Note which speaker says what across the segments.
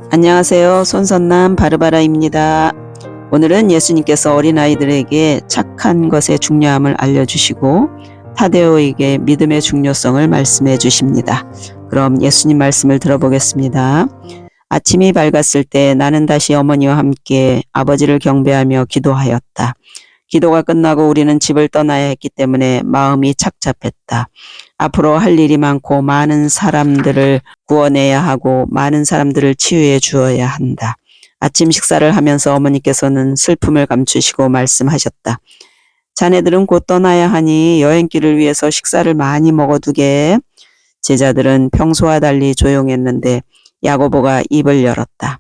Speaker 1: 안녕하세요. 손선남 바르바라입니다. 오늘은 예수님께서 어린아이들에게 착한 것의 중요함을 알려주시고 타데오에게 믿음의 중요성을 말씀해 주십니다. 그럼 예수님 말씀을 들어보겠습니다. 아침이 밝았을 때 나는 다시 어머니와 함께 아버지를 경배하며 기도하였다. 기도가 끝나고 우리는 집을 떠나야 했기 때문에 마음이 착잡했다. 앞으로 할 일이 많고 많은 사람들을 구원해야 하고 많은 사람들을 치유해 주어야 한다. 아침 식사를 하면서 어머니께서는 슬픔을 감추시고 말씀하셨다. 자네들은 곧 떠나야 하니 여행길을 위해서 식사를 많이 먹어두게. 제자들은 평소와 달리 조용했는데 야고보가 입을 열었다.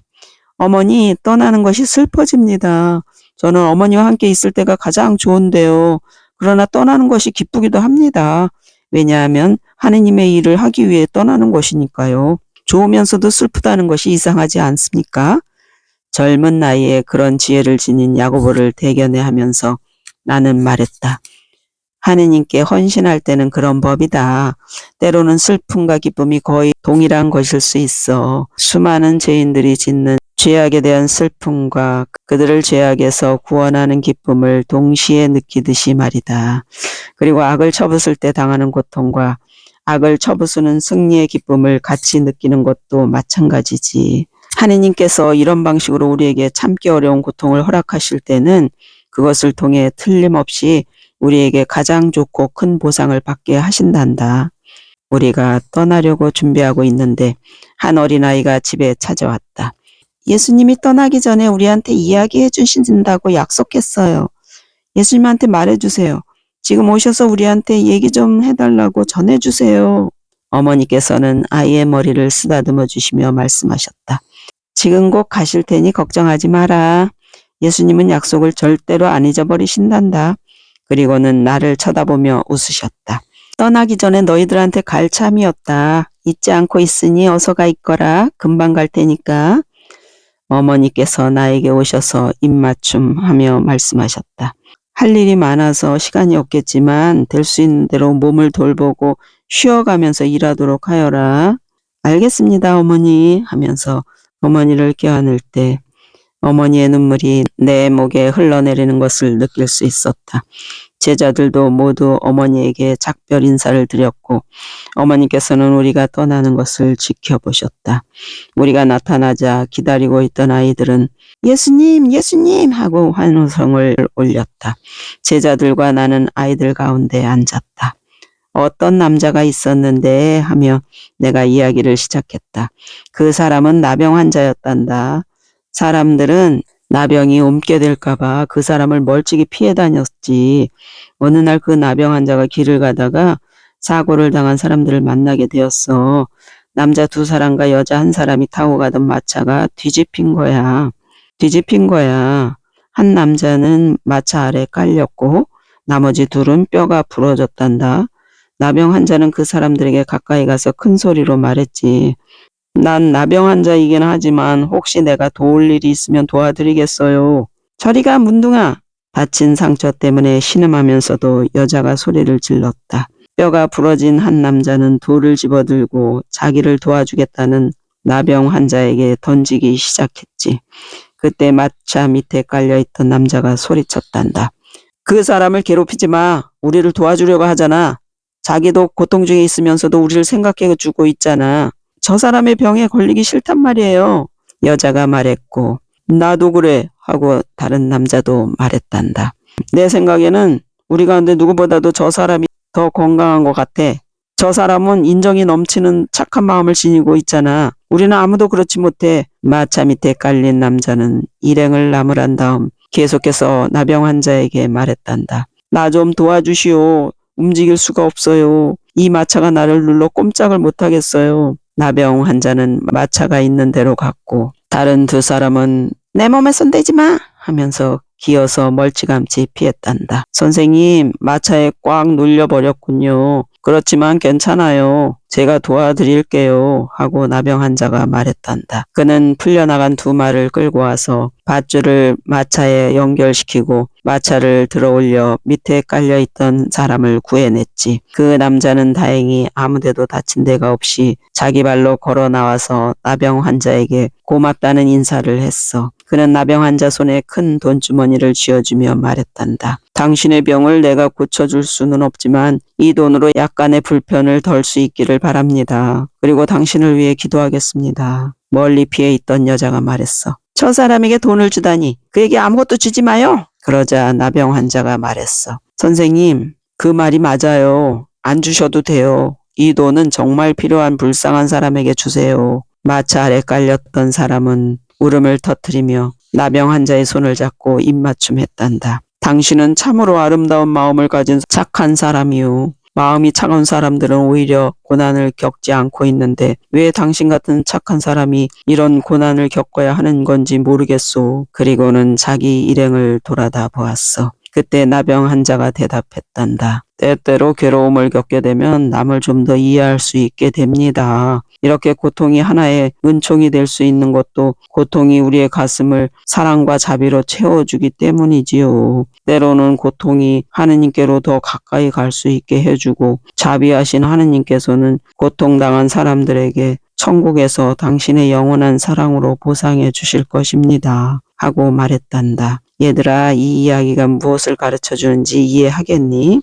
Speaker 1: 어머니, 떠나는 것이 슬퍼집니다. 저는 어머니와 함께 있을 때가 가장 좋은데요. 그러나 떠나는 것이 기쁘기도 합니다. 왜냐하면 하느님의 일을 하기 위해 떠나는 것이니까요. 좋으면서도 슬프다는 것이 이상하지 않습니까? 젊은 나이에 그런 지혜를 지닌 야고보를 대견해 하면서 나는 말했다. 하느님께 헌신할 때는 그런 법이다. 때로는 슬픔과 기쁨이 거의 동일한 것일 수 있어. 수많은 죄인들이 짓는 죄악에 대한 슬픔과 그들을 죄악에서 구원하는 기쁨을 동시에 느끼듯이 말이다. 그리고 악을 쳐부술 때 당하는 고통과 악을 쳐부수는 승리의 기쁨을 같이 느끼는 것도 마찬가지지. 하느님께서 이런 방식으로 우리에게 참기 어려운 고통을 허락하실 때는 그것을 통해 틀림없이 우리에게 가장 좋고 큰 보상을 받게 하신단다. 우리가 떠나려고 준비하고 있는데 한 어린아이가 집에 찾아왔다. 예수님이 떠나기 전에 우리한테 이야기해 주신다고 약속했어요. 예수님한테 말해주세요. 지금 오셔서 우리한테 얘기 좀 해달라고 전해주세요. 어머니께서는 아이의 머리를 쓰다듬어 주시며 말씀하셨다. 지금 곧 가실 테니 걱정하지 마라. 예수님은 약속을 절대로 안 잊어버리신단다. 그리고는 나를 쳐다보며 웃으셨다. 떠나기 전에 너희들한테 갈 참이었다. 잊지 않고 있으니 어서 가 있거라. 금방 갈 테니까. 어머니께서 나에게 오셔서 입맞춤하며 말씀하셨다. 할 일이 많아서 시간이 없겠지만 될 수 있는 대로 몸을 돌보고 쉬어가면서 일하도록 하여라. 알겠습니다, 어머니 하면서 어머니를 껴안을 때 어머니의 눈물이 내 목에 흘러내리는 것을 느낄 수 있었다. 제자들도 모두 어머니에게 작별 인사를 드렸고 어머니께서는 우리가 떠나는 것을 지켜보셨다. 우리가 나타나자 기다리고 있던 아이들은 예수님, 예수님 하고 환호성을 올렸다. 제자들과 나는 아이들 가운데 앉았다. 어떤 남자가 있었는데 하며 내가 이야기를 시작했다. 그 사람은 나병 환자였단다. 사람들은 나병이 옮게 될까봐 그 사람을 멀찍이 피해 다녔지. 어느 날 그 나병 환자가 길을 가다가 사고를 당한 사람들을 만나게 되었어. 남자 2사람과 여자 1사람이 타고 가던 마차가 뒤집힌 거야. 한 남자는 마차 아래 깔렸고 나머지 2은 뼈가 부러졌단다. 나병 환자는 그 사람들에게 가까이 가서 큰 소리로 말했지. 난 나병 환자이긴 하지만 혹시 내가 도울 일이 있으면 도와드리겠어요. 저리 가 문둥아. 다친 상처 때문에 신음하면서도 여자가 소리를 질렀다. 뼈가 부러진 한 남자는 돌을 집어들고 자기를 도와주겠다는 나병 환자에게 던지기 시작했지. 그때 마차 밑에 깔려있던 남자가 소리쳤단다. 그 사람을 괴롭히지 마. 우리를 도와주려고 하잖아. 자기도 고통 중에 있으면서도 우리를 생각해주고 있잖아. 저 사람의 병에 걸리기 싫단 말이에요. 여자가 말했고 나도 그래 하고 다른 남자도 말했단다. 내 생각에는 우리 가운데 누구보다도 저 사람이 더 건강한 것 같아. 저 사람은 인정이 넘치는 착한 마음을 지니고 있잖아. 우리는 아무도 그렇지 못해. 마차 밑에 깔린 남자는 일행을 나무란 다음 계속해서 나병 환자에게 말했단다. 나 좀 도와주시오. 움직일 수가 없어요. 이 마차가 나를 눌러 꼼짝을 못하겠어요. 나병 환자는 마차가 있는 대로 갔고 다른 2사람은 내 몸에 손대지 마 하면서 기어서 멀찌감치 피했단다. 선생님, 마차에 꽉 눌려버렸군요. 그렇지만 괜찮아요. 제가 도와드릴게요. 하고 나병 환자가 말했단다. 그는 풀려나간 두 말을 끌고 와서 밧줄을 마차에 연결시키고 마차를 들어올려 밑에 깔려있던 사람을 구해냈지. 그 남자는 다행히 아무데도 다친 데가 없이 자기 발로 걸어 나와서 나병 환자에게 고맙다는 인사를 했어. 그는 나병 환자 손에 큰 돈주머니를 쥐어주며 말했단다. 당신의 병을 내가 고쳐줄 수는 없지만 이 돈으로 약간의 불편을 덜 수 있기를 바랍니다. 그리고 당신을 위해 기도하겠습니다. 멀리 피해 있던 여자가 말했어. 저 사람에게 돈을 주다니 그에게 아무것도 주지 마요. 그러자 나병 환자가 말했어. 선생님, 그 말이 맞아요. 안 주셔도 돼요. 이 돈은 정말 필요한 불쌍한 사람에게 주세요. 마차 아래 깔렸던 사람은 울음을 터뜨리며 나병 환자의 손을 잡고 입맞춤했단다. 당신은 참으로 아름다운 마음을 가진 착한 사람이요. 마음이 차가운 사람들은 오히려 고난을 겪지 않고 있는데 왜 당신 같은 착한 사람이 이런 고난을 겪어야 하는 건지 모르겠소. 그리고는 자기 일행을 돌아다 보았어. 그때 나병 환자가 대답했단다. 때때로 괴로움을 겪게 되면 남을 좀 더 이해할 수 있게 됩니다. 이렇게 고통이 하나의 은총이 될 수 있는 것도 고통이 우리의 가슴을 사랑과 자비로 채워주기 때문이지요. 때로는 고통이 하느님께로 더 가까이 갈 수 있게 해주고 자비하신 하느님께서는 고통당한 사람들에게 천국에서 당신의 영원한 사랑으로 보상해 주실 것입니다. 하고 말했단다. 얘들아, 이 이야기가 무엇을 가르쳐 주는지 이해하겠니?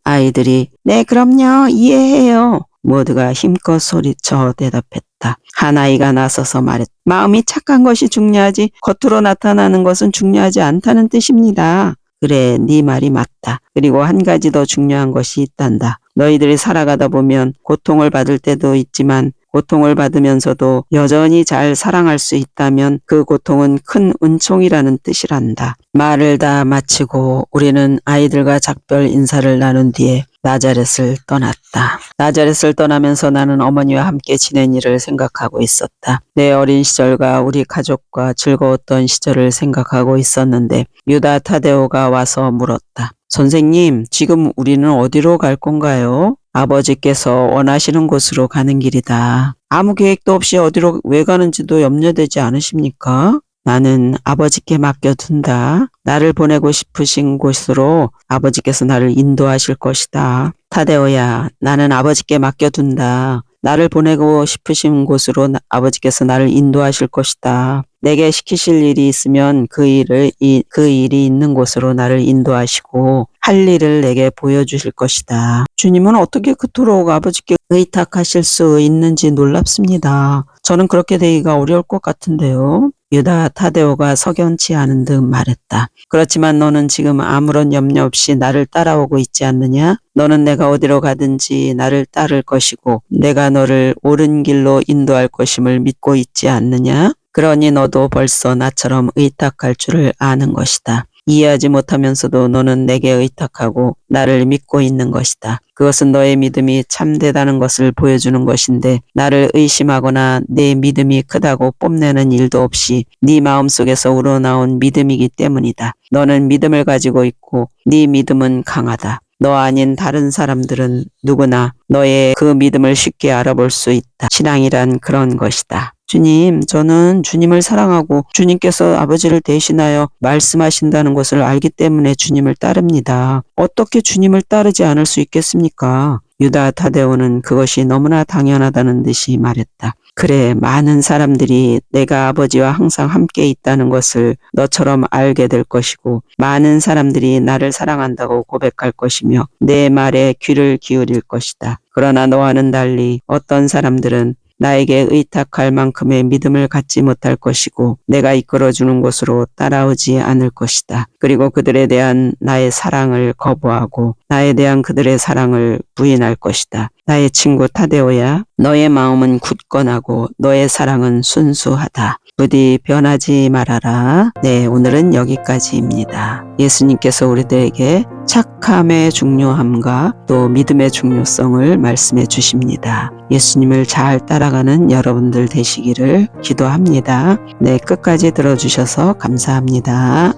Speaker 1: 아이들이 네, 그럼요. 이해해요. 모두가 힘껏 소리쳐 대답했다. 한 아이가 나서서 말했다. 마음이 착한 것이 중요하지 겉으로 나타나는 것은 중요하지 않다는 뜻입니다. 그래, 네 말이 맞다. 그리고 한 가지 더 중요한 것이 있단다. 너희들이 살아가다 보면 고통을 받을 때도 있지만 고통을 받으면서도 여전히 잘 사랑할 수 있다면 그 고통은 큰 은총이라는 뜻이란다. 말을 다 마치고 우리는 아이들과 작별 인사를 나눈 뒤에 나자렛을 떠났다. 나자렛을 떠나면서 나는 어머니와 함께 지낸 일을 생각하고 있었다. 내 어린 시절과 우리 가족과 즐거웠던 시절을 생각하고 있었는데 유다 타데오가 와서 물었다. 선생님, 지금 우리는 어디로 갈 건가요? 아버지께서 원하시는 곳으로 가는 길이다. 아무 계획도 없이 어디로 왜 가는지도 염려되지 않으십니까? 나는 아버지께 맡겨둔다. 나를 보내고 싶으신 곳으로 아버지께서 나를 인도하실 것이다. 타데오야, 나는 아버지께 맡겨둔다. 나를 보내고 싶으신 곳으로 아버지께서 나를 인도하실 것이다. 내게 시키실 일이 있으면 그 일이 있는 곳으로 나를 인도하시고 할 일을 내게 보여주실 것이다. 주님은 어떻게 그토록 아버지께 의탁하실 수 있는지 놀랍습니다. 저는 그렇게 되기가 어려울 것 같은데요. 유다 타데오가 석연치 않은 듯 말했다. 그렇지만 너는 지금 아무런 염려 없이 나를 따라오고 있지 않느냐? 너는 내가 어디로 가든지 나를 따를 것이고 내가 너를 옳은 길로 인도할 것임을 믿고 있지 않느냐? 그러니 너도 벌써 나처럼 의탁할 줄을 아는 것이다. 이해하지 못하면서도 너는 내게 의탁하고 나를 믿고 있는 것이다. 그것은 너의 믿음이 참되다는 것을 보여주는 것인데 나를 의심하거나 내 믿음이 크다고 뽐내는 일도 없이 네 마음속에서 우러나온 믿음이기 때문이다. 너는 믿음을 가지고 있고 네 믿음은 강하다. 너 아닌 다른 사람들은 누구나 너의 그 믿음을 쉽게 알아볼 수 있다. 신앙이란 그런 것이다. 주님, 저는 주님을 사랑하고 주님께서 아버지를 대신하여 말씀하신다는 것을 알기 때문에 주님을 따릅니다. 어떻게 주님을 따르지 않을 수 있겠습니까? 유다 타데오는 그것이 너무나 당연하다는 듯이 말했다. 그래, 많은 사람들이 내가 아버지와 항상 함께 있다는 것을 너처럼 알게 될 것이고 많은 사람들이 나를 사랑한다고 고백할 것이며 내 말에 귀를 기울일 것이다. 그러나 너와는 달리 어떤 사람들은 나에게 의탁할 만큼의 믿음을 갖지 못할 것이고 내가 이끌어주는 곳으로 따라오지 않을 것이다. 그리고 그들에 대한 나의 사랑을 거부하고 나에 대한 그들의 사랑을 부인할 것이다. 나의 친구 타데오야, 너의 마음은 굳건하고 너의 사랑은 순수하다. 부디 변하지 말아라. 네, 오늘은 여기까지입니다. 예수님께서 우리들에게 착함의 중요함과 또 믿음의 중요성을 말씀해 주십니다. 예수님을 잘 따라가는 여러분들 되시기를 기도합니다. 네, 끝까지 들어주셔서 감사합니다.